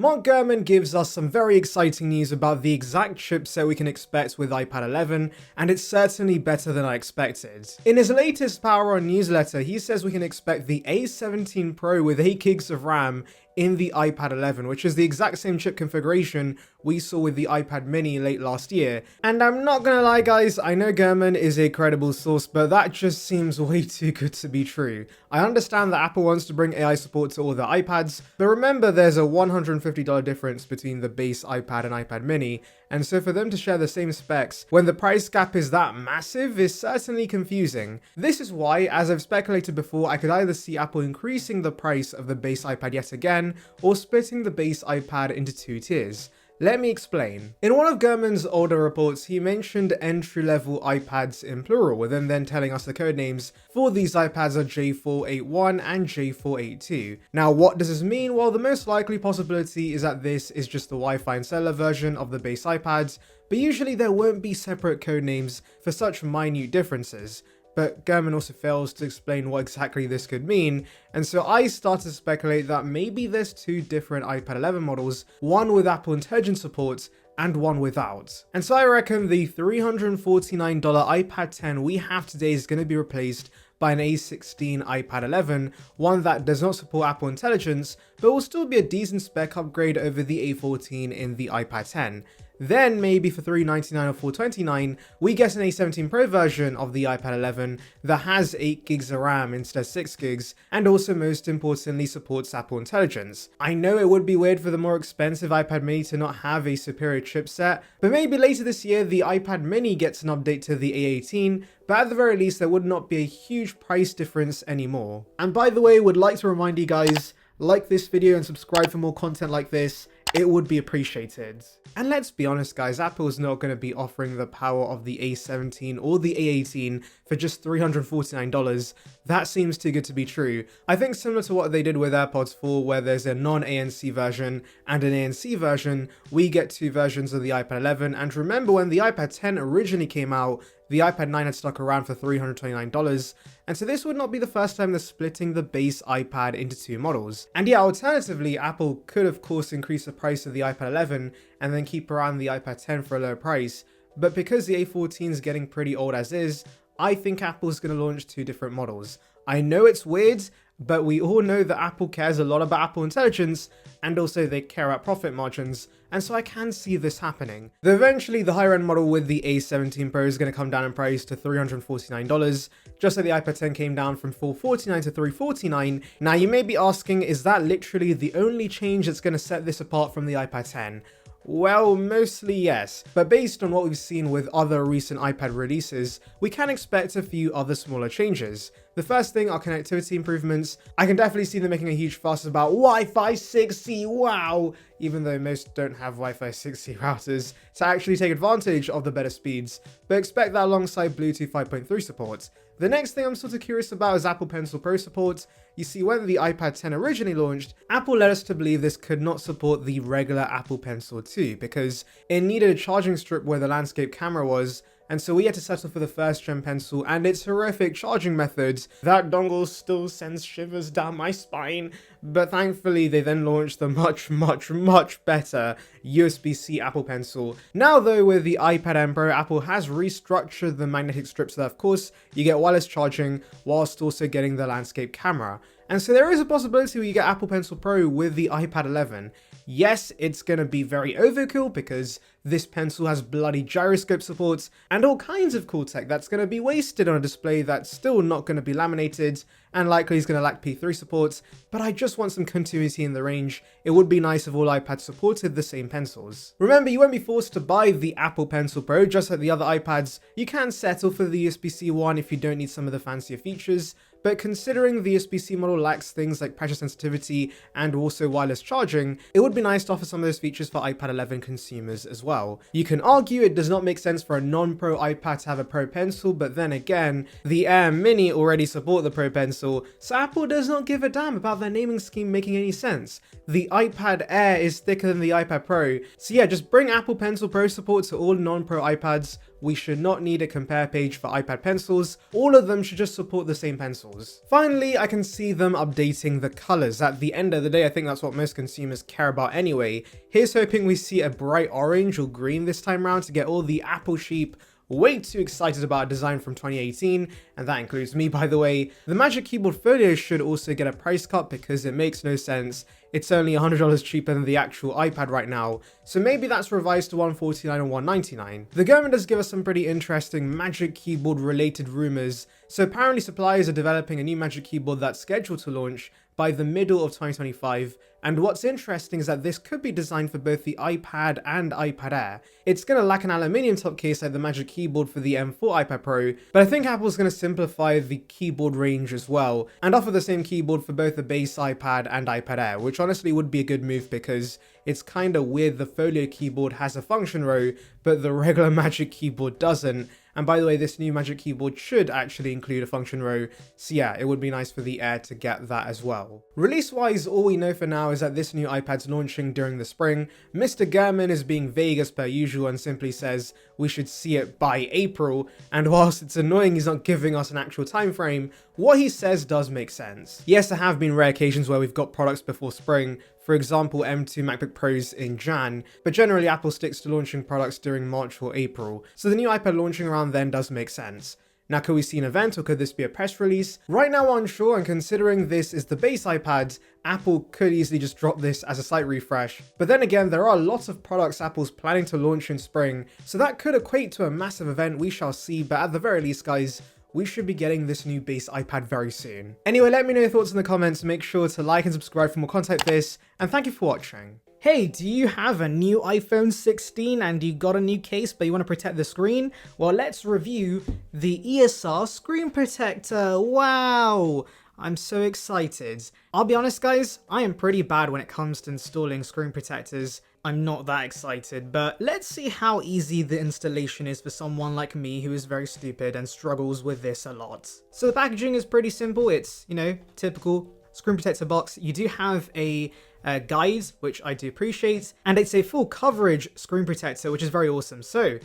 Gurman gives us some very exciting news about the exact chipset we can expect with iPad 11, and it's certainly better than I expected. In his latest Power On newsletter, he says we can expect the A17 Pro with 8 gigs of RAM in the iPad 11, which is the exact same chip configuration we saw with the iPad mini late last year. And I'm not gonna lie guys, I know Gurman is a credible source, but that just seems way too good to be true. I understand that Apple wants to bring AI support to all their iPads, but remember there's a $150 difference between the base iPad and iPad mini, and so for them to share the same specs when the price gap is that massive is certainly confusing. This is why, as I've speculated before, I could either see Apple increasing the price of the base iPad yet again, or splitting the base iPad into 2 tiers. Let me explain. In one of Gurman's older reports, he mentioned entry-level iPads in plural, with him then telling us the codenames for these iPads are J481 and J482. Now, what does this mean? Well, the most likely possibility is that this is just the Wi-Fi and cellular version of the base iPads, but usually there won't be separate codenames for such minute differences. But Gurman also fails to explain what exactly this could mean, and so I started to speculate that maybe there's 2 different iPad 11 models, one with Apple Intelligence support and one without. And so I reckon the $349 iPad 10 we have today is going to be replaced by an A16 iPad 11, one that does not support Apple Intelligence, but will still be a decent spec upgrade over the A14 in the iPad 10. Then maybe for $399 or $429, we get an A17 Pro version of the iPad 11 that has 8 gigs of RAM instead of 6 gigs, and also most importantly supports Apple Intelligence. I know it would be weird for the more expensive iPad mini to not have a superior chipset, but maybe later this year the iPad mini gets an update to the A18, but at the very least there would not be a huge price difference anymore. And by the way, would like to remind you guys, like this video and subscribe for more content like this. It would be appreciated. And let's be honest guys, Apple is not going to be offering the power of the A17 or the A18 for just $349. That seems too good to be true. I think similar to what they did with AirPods 4, where there's a non-ANC version and an ANC version, we get 2 versions of the iPad 11. And remember when the iPad 10 originally came out, the iPad 9 had stuck around for $329, and so this would not be the first time they're splitting the base iPad into 2 models. And yeah, alternatively, Apple could of course increase the price of the iPad 11 and then keep around the iPad 10 for a lower price, but because the A14 is getting pretty old as is, I think Apple's going to launch 2 different models. I know it's weird, but we all know that Apple cares a lot about Apple Intelligence, and also they care about profit margins, and so I can see this happening. Though eventually the higher end model with the A17 Pro is going to come down in price to $349, just like the iPad 10 came down from $449 to $349. Now you may be asking, is that literally the only change that's going to set this apart from the iPad 10? Well, mostly yes, but based on what we've seen with other recent iPad releases, we can expect a few other smaller changes. The first thing are connectivity improvements. I can definitely see them making a huge fuss about Wi-Fi 6E, wow! Even though most don't have Wi-Fi 6E routers to actually take advantage of the better speeds, but expect that alongside Bluetooth 5.3 support. The next thing I'm sort of curious about is Apple Pencil Pro support. You see, when the iPad 10 originally launched, Apple led us to believe this could not support the regular Apple Pencil 2 because it needed a charging strip where the landscape camera was, and so we had to settle for the first gen pencil and its horrific charging methods. That dongle still sends shivers down my spine, but thankfully they then launched the much better USB-C Apple Pencil. Now though, with the iPad M Pro, Apple has restructured the magnetic strip so that of course you get wireless charging whilst also getting the landscape camera. And so there is a possibility where you get Apple Pencil Pro with the iPad 11. Yes, it's going to be very overkill because this pencil has bloody gyroscope support and all kinds of cool tech that's going to be wasted on a display that's still not going to be laminated and likely is going to lack P3 support, but I just want some continuity in the range. It would be nice if all iPads supported the same pencils. Remember, you won't be forced to buy the Apple Pencil Pro just like the other iPads. You can settle for the USB-C one if you don't need some of the fancier features, but considering the USB-C model lacks things like pressure sensitivity and also wireless charging, it would be nice to offer some of those features for iPad 11 consumers as well. You can argue it does not make sense for a non-Pro iPad to have a Pro Pencil, but then again, the Air Mini already support the Pro Pencil, so Apple does not give a damn about their naming scheme making any sense. The iPad Air is thicker than the iPad Pro, so yeah, just bring Apple Pencil Pro support to all non-Pro iPads. we should not need a compare page for iPad pencils. All of them should just support the same pencils. Finally, I can see them updating the colors. At the end of the day, I think that's what most consumers care about anyway. Here's hoping we see a bright orange or green this time around to get all the Apple sheep way too excited about a design from 2018, and that includes me, by the way. The Magic Keyboard Folio should also get a price cut because it makes no sense. It's only $100 cheaper than the actual iPad right now, so maybe that's revised to $149 or $199. The Gurman does give us some pretty interesting Magic Keyboard related rumors. So apparently suppliers are developing a new Magic Keyboard that's scheduled to launch by the middle of 2025, and what's interesting is that this could be designed for both the iPad and iPad Air. It's going to lack an aluminium top case like the Magic Keyboard for the M4 iPad Pro, but I think Apple's going to simplify the keyboard range as well, and offer the same keyboard for both the base iPad and iPad Air, which honestly would be a good move because it's kind of weird the Folio keyboard has a function row, but the regular Magic Keyboard doesn't. And by the way, this new Magic Keyboard should actually include a function row, so yeah, it would be nice for the Air to get that as well. Release-wise, all we know for now is that this new iPad's launching during the spring. Mr. Gurman is being vague as per usual and simply says we should see it by April, and whilst it's annoying he's not giving us an actual time frame, what he says does make sense. Yes, there have been rare occasions where we've got products before spring, for example M2 MacBook Pros in Jan, but generally Apple sticks to launching products during March or April, so the new iPad launching around then does make sense. Now, could we see an event or could this be a press release? Right now unsure, and considering this is the base iPad, Apple could easily just drop this as a slight refresh. But then again, there are lots of products Apple's planning to launch in spring, so that could equate to a massive event, we shall see, but at the very least guys, we should be getting this new base iPad very soon. Anyway, let me know your thoughts in the comments, make sure to like and subscribe for more content like this, and thank you for watching. Hey, do you have a new iPhone 16 and you got a new case but you want to protect the screen? Well, let's review the ESR screen protector. Wow! I'm so excited. I'll be honest guys, I am pretty bad when it comes to installing screen protectors. I'm not that excited, but let's see how easy the installation is for someone like me who is very stupid and struggles with this a lot. So the packaging is pretty simple. It's, you know, typical screen protector box. You do have a guide, which I do appreciate, and it's a full coverage screen protector, which is very awesome. So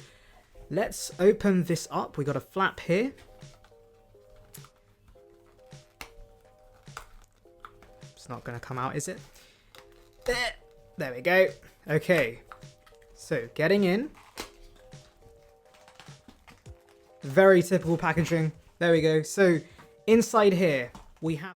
let's open this up. We got a flap here. It's not going to come out, is it? There we go. Okay, so getting in. Very typical packaging. There we go. So inside here we have